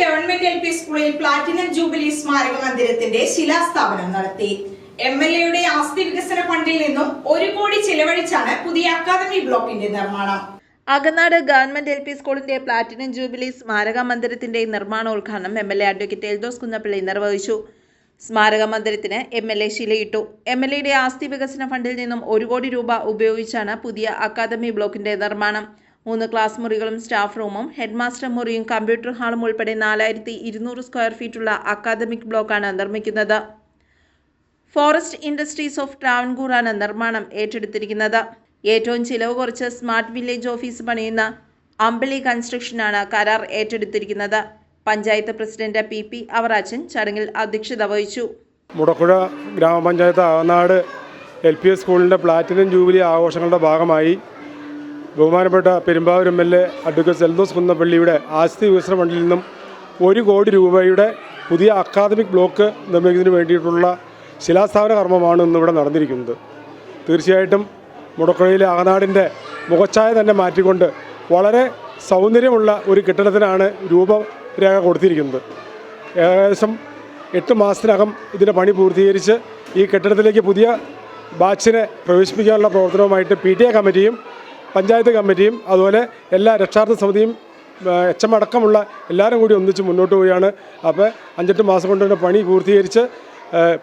Government L P സ്കൂളിൽ platinum jubilee സ്മാരക മന്ദിരത്തിന്റെ ശിലാസ്ഥാപനം നടത്തി. MLA ആസ്തി വികസന ഫണ്ടിൽ നിന്നും 1 കോടി ചെലവഴിച്ചാണ് പുതിയ അക്കാദമി ബ്ലോക്കിന്റെ നിർമ്മാണം. അകനാട് ഗവൺമെന്റ് എൽ പി സ്കൂളിന്റെ പ്ലാറ്റിനം ജൂബിലി സ്മാരക മന്ദിരത്തിന്റെ നിർമ്മാണോദ്ഘാടനം MLA അഡ്വക്കേറ്റ് എൽദോസ് കുന്നപ്പള്ളി നിർവഹിച്ചു. സ്മാരക മന്ദിരത്തിന് MLA ശിലയിട്ടു. MLA ആസ്തി വികസന ഫണ്ടിൽ നിന്നും 1 കോടി രൂപ ഉപയോഗിച്ചാണ് പുതിയ അക്കാദമി ബ്ലോക്കിന്റെ നിർമ്മാണം. 3 ക്ലാസ് മുറികളും സ്റ്റാഫ് റൂമും ഹെഡ്മാസ്റ്റർ മുറിയും കമ്പ്യൂട്ടർ ഹാളും ഉൾപ്പെടെ 4200 സ്ക്വയർ ഫീറ്റുള്ള അക്കാദമിക് ബ്ലോക്കാണ് നിർമ്മിക്കുന്നത്. ഫോറസ്റ്റ് ഇൻഡസ്ട്രീസ് ഓഫ് ട്രാവൻകൂറാണ് നിർമ്മാണം ഏറ്റെടുത്തിരിക്കുന്നത്. ഏറ്റവും ചിലവ് കുറച്ച് സ്മാർട്ട് വില്ലേജ് ഓഫീസ് പണിയുന്ന അമ്പിളി കൺസ്ട്രക്ഷനാണ് കരാർ ഏറ്റെടുത്തിരിക്കുന്നത്. പഞ്ചായത്ത് പ്രസിഡന്റ് PP അവറാച്ചൻ ചടങ്ങിൽ അധ്യക്ഷത വഹിച്ചു. മുടക്കുഴ ഗ്രാമപഞ്ചായത്ത് അകനാട് LP സ്കൂളിൻ്റെ പ്ലാറ്റിനം ജൂബിലി ആഘോഷങ്ങളുടെ ഭാഗമായി ബഹുമാനപ്പെട്ട പെരുമ്പാവൂർ MLA അഡ്വക്കേറ്റ് എൽദോസ് കുന്നപ്പള്ളിയുടെ ആസ്തി വികസന ഫണ്ടിൽ നിന്നും 1 കോടി രൂപയുടെ പുതിയ അക്കാദമിക് ബ്ലോക്ക് നിർമ്മിക്കുന്നതിന് വേണ്ടിയിട്ടുള്ള ശിലാസ്ഥാപന കർമ്മമാണ് ഇന്നിവിടെ നടന്നിരിക്കുന്നത്. തീർച്ചയായിട്ടും മുടക്കുഴയിലെ അകനാടിൻ്റെ മുഖച്ഛായ തന്നെ മാറ്റിക്കൊണ്ട് വളരെ സൗന്ദര്യമുള്ള ഒരു കെട്ടിടത്തിനാണ് രൂപരേഖ കൊടുത്തിരിക്കുന്നത്. ഏകദേശം 8 മാസത്തിനകം ഇതിൻ്റെ പണി പൂർത്തീകരിച്ച് ഈ കെട്ടിടത്തിലേക്ക് പുതിയ ബാച്ചിനെ പ്രവേശിപ്പിക്കാനുള്ള പ്രവർത്തനവുമായിട്ട് PTA കമ്മിറ്റിയും പഞ്ചായത്ത് കമ്മിറ്റിയും അതുപോലെ എല്ലാ രക്ഷാർത്ഥ സമിതിയും HM അടക്കമുള്ള എല്ലാവരും കൂടി ഒന്നിച്ച് മുന്നോട്ട് പോവുകയാണ്. അപ്പോൾ 5-8 മാസം കൊണ്ട് തന്നെ പണി പൂർത്തീകരിച്ച്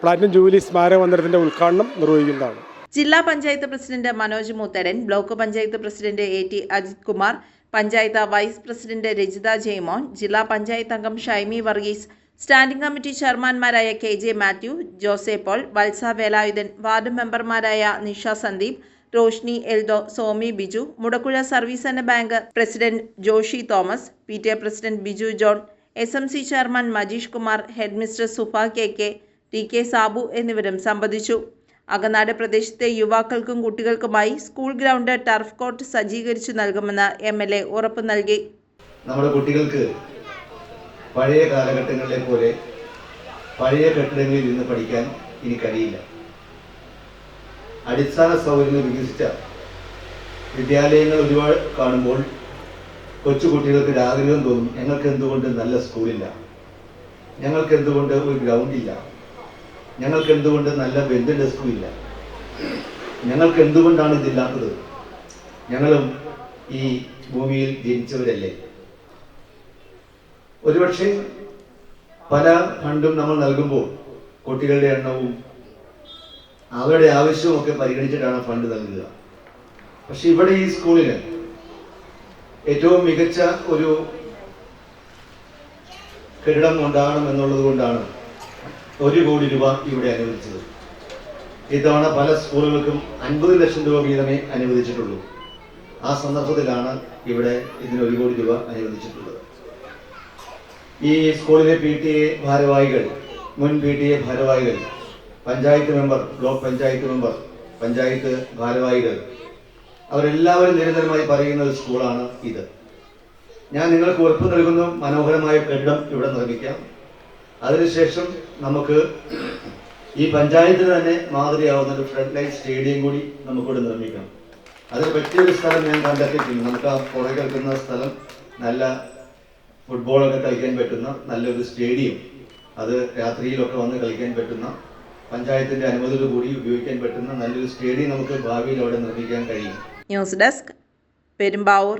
പ്ലാറ്റിനം ജൂബിലി സ്മാരക മന്ദിരത്തിൻ്റെ ഉദ്ഘാടനം നിർവഹിക്കുന്നതാണ്. ജില്ലാ panchayat president Manoj Moothadan, block panchayat president AT Ajith Kumar, panchayat vice president Rajitha Jaimon, ജില്ലാ പഞ്ചായത്ത് അംഗം ഷൈമി വർഗീസ്, സ്റ്റാൻഡിംഗ് കമ്മിറ്റി ചെയർമാൻമാരായ KJ മാത്യു, ജോസെ പോൾ, വത്സ വേലായുധൻ, വാർഡ് മെമ്പർമാരായ Nisha Sandeep, Roshni Eldho, Somi Biju, Mudakkuzha service and bank president Joshy Thomas, PTA president Biju John, SMC chairman Majeesh Kumar, head mister Sufa KK, TK Sabu എന്നിവരും സംബന്ധിച്ചു. അകനാട് പ്രദേശത്തെ യുവാക്കൾക്കും കുട്ടികൾക്കുമായി സ്കൂൾ ഗ്രൗണ്ട് ടർഫ് കോർട്ട് സജ്ജീകരിച്ചു നൽകുമെന്ന് MLA ഉറപ്പു നൽകി. നമ്മുടെ കുട്ടികൾക്ക് പഴയ കാലഘട്ടങ്ങളിലെ പോലെ പഴയ കെട്ടിടങ്ങളിൽ നിന്ന് പഠിക്കാൻ ഇനി കഴിയില്ല. അടിസ്ഥാന സൗകര്യങ്ങൾ വികസിച്ച വിദ്യാലയങ്ങൾ ഒരുപാട് കാണുമ്പോൾ കൊച്ചു കുട്ടികൾക്ക് ഒരു ആഗ്രഹം തോന്നും, ഞങ്ങൾക്ക് എന്തുകൊണ്ട് നല്ല സ്കൂളില്ല, ഞങ്ങൾക്ക് എന്തുകൊണ്ട് ഒരു ഗ്രൗണ്ടില്ല, ഞങ്ങൾക്ക് എന്തുകൊണ്ട് നല്ല ബെഞ്ച് ഡെസ്കും ഇല്ല, ഞങ്ങൾക്ക് എന്തുകൊണ്ടാണ് ഇതില്ലാത്തത്, ഞങ്ങളും ഈ ഭൂമിയിൽ ജനിച്ചവരല്ലേ. ഒരുപക്ഷെ പല ഫണ്ടും നമ്മൾ നൽകുമ്പോൾ കുട്ടികളുടെ എണ്ണവും അവരുടെ ആവശ്യവുമൊക്കെ പരിഗണിച്ചിട്ടാണ് ഫണ്ട് നൽകുക. പക്ഷെ ഇവിടെ ഈ സ്കൂളിന് ഏറ്റവും മികച്ച ഒരു കെട്ടിടം ഉണ്ടാകണം എന്നുള്ളത് കൊണ്ടാണ് 1 കോടി രൂപ ഇവിടെ അനുവദിച്ചത്. ഇത്തവണ പല സ്കൂളുകൾക്കും 50 ലക്ഷം രൂപ വീതമേ അനുവദിച്ചിട്ടുള്ളൂ. ആ സന്ദർഭത്തിലാണ് ഇവിടെ ഇതിന് 1 കോടി രൂപ അനുവദിച്ചിട്ടുള്ളത്. ഈ സ്കൂളിലെ PTA ഭാരവാഹികൾ, മുൻ PTA ഭാരവാഹികൾ, panchayat member, block panchayat member, panchayat ഭാരവാഹികൾ, അവരെല്ലാവരും നിരന്തരമായി പറയുന്ന ഒരു സ്കൂളാണ് ഇത്. ഞാൻ നിങ്ങൾക്ക് ഉറപ്പ് നൽകുന്നു, മനോഹരമായ കെട്ടിടം ഇവിടെ നിർമ്മിക്കാം. അതിനുശേഷം നമുക്ക് ഈ പഞ്ചായത്തിന് തന്നെ മാതൃകയാവുന്ന ഒരു ഫ്ലഡ് ലൈറ്റ് സ്റ്റേഡിയം കൂടി നമുക്കിവിടെ നിർമ്മിക്കണം. അതിന് പറ്റിയൊരു സ്ഥലം ഞാൻ കണ്ടെത്തിയിട്ടുണ്ട്. നമുക്ക് ആ പുറകെ കിടക്കുന്ന സ്ഥലം നല്ല ഫുട്ബോളൊക്കെ കളിക്കാൻ പറ്റുന്ന നല്ലൊരു സ്റ്റേഡിയം, അത് രാത്രിയിലൊക്കെ വന്ന് കളിക്കാൻ പറ്റുന്ന, പഞ്ചായത്തിന്റെ അനുമതിയോട് കൂടി ഉപയോഗിക്കാൻ പറ്റുന്ന നല്ലൊരു സ്റ്റേഡിയം നമുക്ക് ഭാവിയിൽ അവിടെ നിർമ്മിക്കാൻ കഴിയും. News desk, Perumbavoor.